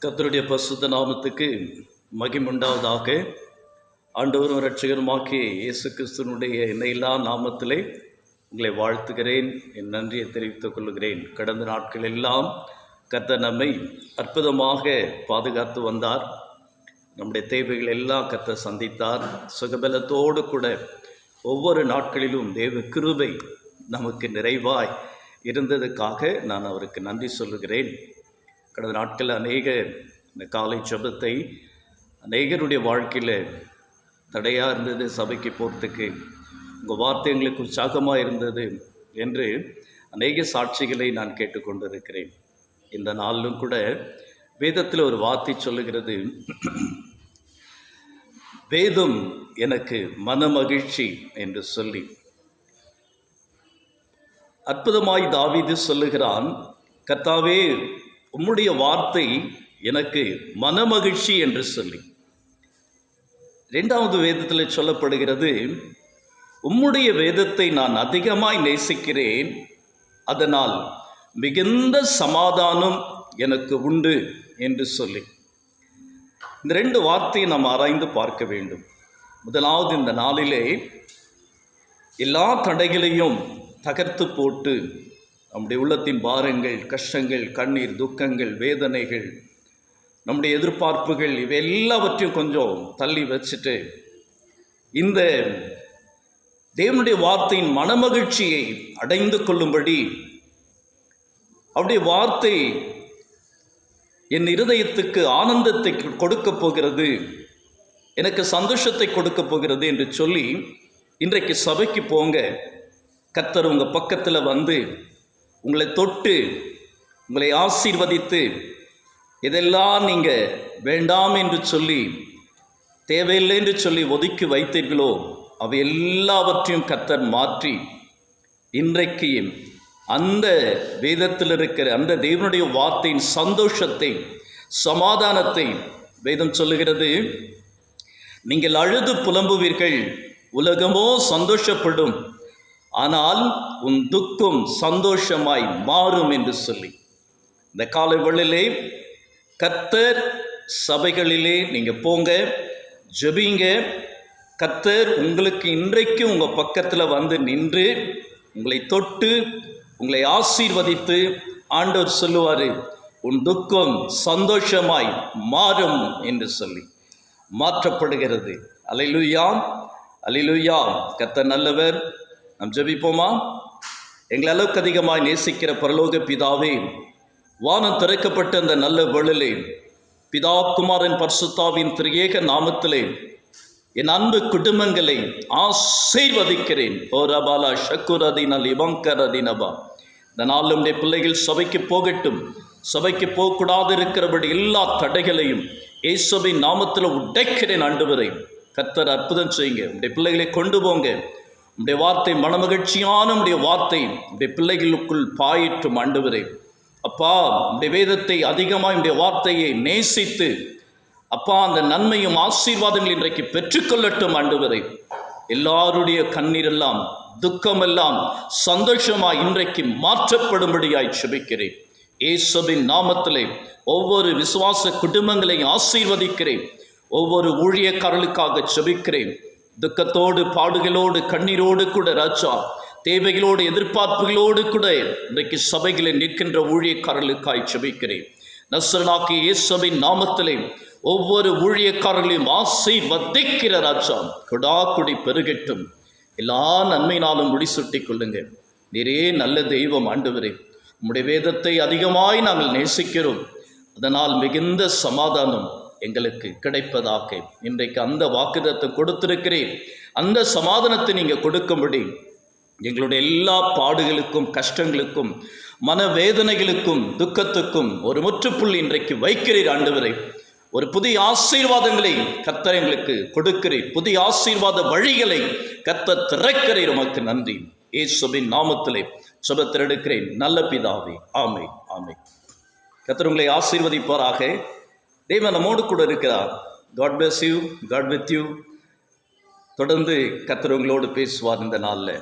கர்த்தருடைய பரிசுத்த நாமத்துக்கு மகிமுண்டாவதாக. ஆண்டவரும் இரட்சகருமாகிய இயேசு கிறிஸ்துவனுடைய எண்ணெயில்லா நாமத்திலே உங்களை வாழ்த்துகிறேன், என் நன்றியை தெரிவித்துக் கொள்கிறேன். கடந்த நாட்கள் எல்லாம் கர்த்தர் நம்மை அற்புதமாக பாதுகாத்து வந்தார். நம்முடைய தேவைகள் எல்லாம் கர்த்தர் சந்தித்தார். சுகபலத்தோடு கூட ஒவ்வொரு நாட்களிலும் தேவ கிருபை நமக்கு நிறைவாய் இருந்ததுக்காக நான் அவருக்கு நன்றி சொல்லுகிறேன். கடந்த நாட்கள் இந்த காலை ஜெபத்தை அநேகருடைய வாழ்க்கையில் தடையாக இருந்தது, சபைக்கு போகிறதுக்கு உங்கள் வார்த்தை எங்களுக்கு உற்சாகமாக இருந்தது என்று அநேக சாட்சிகளை நான் கேட்டுக்கொண்டிருக்கிறேன். இந்த நாளிலும் கூட வேதத்தில் ஒரு வார்த்தை சொல்லுகிறது, வேதம் எனக்கு மனமகிழ்ச்சி என்று சொல்லி. அற்புதமாய் தாவீது சொல்லுகிறான், கர்த்தாவே உம்முடைய வார்த்தை எனக்கு மனமகிழ்ச்சி என்று சொல்லி. இரண்டாவது வேதத்தில் சொல்லப்படுகிறது, உம்முடைய வேதத்தை நான் அதிகமாய் நேசிக்கிறேன், அதனால் மிகுந்த சமாதானம் எனக்கு உண்டு என்று சொல்லி. இந்த ரெண்டு வார்த்தையை நாம் ஆராய்ந்து பார்க்க வேண்டும். முதலாவது, இந்த நாளிலே எல்லா தடைகளையும் தகர்த்து போட்டு நம்முடைய உள்ளத்தின் பாரங்கள், கஷ்டங்கள், கண்ணீர், துக்கங்கள், வேதனைகள், நம்முடைய எதிர்பார்ப்புகள் இவை எல்லாவற்றையும் கொஞ்சம் தள்ளி வச்சுட்டு இந்த தேவனுடைய வார்த்தையின் மனமகிழ்ச்சியை அடைந்து கொள்ளும்படி அவருடைய வார்த்தை என் இருதயத்துக்கு ஆனந்தத்தை கொடுக்கப் போகிறது, எனக்கு சந்தோஷத்தை கொடுக்கப் போகிறது என்று சொல்லி இன்றைக்கு சபைக்கு போங்க. கர்த்தர் உங்கள் பக்கத்தில் வந்து உங்களை தொட்டு உங்களை ஆசீர்வதித்து எதெல்லாம் நீங்கள் வேண்டாம் என்று சொல்லி, தேவையில்லை என்று சொல்லி ஒதுக்கி வைத்தீர்களோ அவை எல்லாவற்றையும் கர்த்தர் மாற்றி இன்றைக்கு அந்த வேதத்தில் இருக்கிற அந்த தேவனுடைய வார்த்தையின் சந்தோஷத்தை, சமாதானத்தை வேதம் சொல்லுகிறது, நீங்கள் அழுது புலம்புவீர்கள், உலகமோ சந்தோஷப்படும், ஆனால் உன் துக்கம் சந்தோஷமாய் மாறும் என்று சொல்லி. இந்த காலை வேளையிலே கர்த்தர் சபைகளிலே நீங்கள் போங்க, ஜெபிங்க. கர்த்தர் உங்களுக்கு இன்றைக்கு உங்கள் பக்கத்தில் வந்து நின்று உங்களை தொட்டு உங்களை ஆசீர்வதித்து ஆண்டவர் சொல்லுவார், உன் துக்கம் சந்தோஷமாய் மாறும் என்று சொல்லி மாற்றப்படுகிறது. அல்லேலூயா, அல்லேலூயா. கர்த்தர் நல்லவர். நாம் ஜெபிப்போமா? எங்களை அளவுக்கு அதிகமாக நேசிக்கிற பரலோக பிதாவே, வானம் திறக்கப்பட்ட அந்த நல்ல வேளையிலே பிதா, குமாரன், பரிசுத்தாவின் திரியேக நாமத்திலே என் அன்பு குடும்பங்களை ஆசீர்வதிக்கிறேன். ஓ ரபாலா ஷக்குரதினல் இவங்கரதினபா. இந்த நாள் நம்முடைய பிள்ளைகள் சபைக்கு போகட்டும். சபைக்கு போகக்கூடாது இருக்கிறபடி எல்லா தடைகளையும் இயேசுவின் நாமத்தில் உடைக்கிறேன். ஆண்டவரே, கர்த்தர் அற்புதம் செய்யுங்க. உடைய பிள்ளைகளை கொண்டு போங்க. உடைய வார்த்தை மனமகிழ்ச்சியான உடைய வார்த்தை உடைய பிள்ளைகளுக்குள் பாயிற்றும். ஆண்டவரே அப்பா, உடைய வேதத்தை அதிகமாக உடைய வார்த்தையை நேசித்து அப்பா அந்த நன்மையும் ஆசீர்வாதங்கள் இன்றைக்கு பெற்றுக்கொள்ளட்டும். ஆண்டவரே, எல்லாருடைய கண்ணீரெல்லாம், துக்கமெல்லாம் சந்தோஷமாய் இன்றைக்கு மாற்றப்படும்படியாய் செபிக்கிறேன். இயேசுவின் நாமத்திலே ஒவ்வொரு விசுவாச குடும்பங்களையும் ஆசீர்வதிக்கிறேன். ஒவ்வொரு ஊழியக்காரர்களுக்காக செபிக்கிறேன். துக்கத்தோடு, பாடுகளோடு, கண்ணீரோடு கூட ராஜா, தேவைகளோடு, எதிர்பார்ப்புகளோடு கூட இன்றைக்கு சபைகளில் நிற்கின்ற ஊழியக்காரர்களுக்காய் செபிக்கிறேன். நசரேயனாகிய இயேசுவின் நாமத்திலே ஒவ்வொரு ஊழியக்காரர்களையும் ஆசீர்வதிக்கிற ராஜா, கொடாக்குடி பெருகட்டும். எல்லா நன்மையினாலும் முடிசூட்டி கொள்ளுங்க. நீரே நல்ல தெய்வம். ஆண்டவரே, உம்முடைய வேதத்தை அதிகமாய் நாங்கள் நேசிக்கிறோம், அதனால் மிகுந்த சமாதானம் எங்களுக்கு கிடைப்பதாக இன்றைக்கு அந்த வாக்குத்தத்தம் கொடுத்திருக்கிறேன். அந்த சமாதானத்தை நீங்கள் கொடுக்கும்படி எங்களுடைய எல்லா பாடுகளுக்கும், கஷ்டங்களுக்கும், மனவேதனைகளுக்கும், துக்கத்துக்கும் ஒரு முற்றுப்புள்ளி இன்றைக்கு வைக்கிறீர். ஆண்டவரே, ஒரு புதிய ஆசீர்வாதங்களை கர்த்தர் எங்களுக்கு கொடுக்கிறீர். புதிய ஆசீர்வாத வழிகளை கர்த்தர் திறக்கிறீர். உமக்கு நன்றி. இயேசுவின் நாமத்திலே ஜெபத்தை எடுக்கிறேன் நல்ல பிதாவே. ஆமென், ஆமென். கர்த்தர் உங்களை ஆசீர்வதிப்பாராக. தேவன் நம்மோடு கூட இருக்கிறார். God bless you. God with you. தொடர்ந்து கர்த்தர் உங்களோடு பேசுவார் இந்த நாளில்.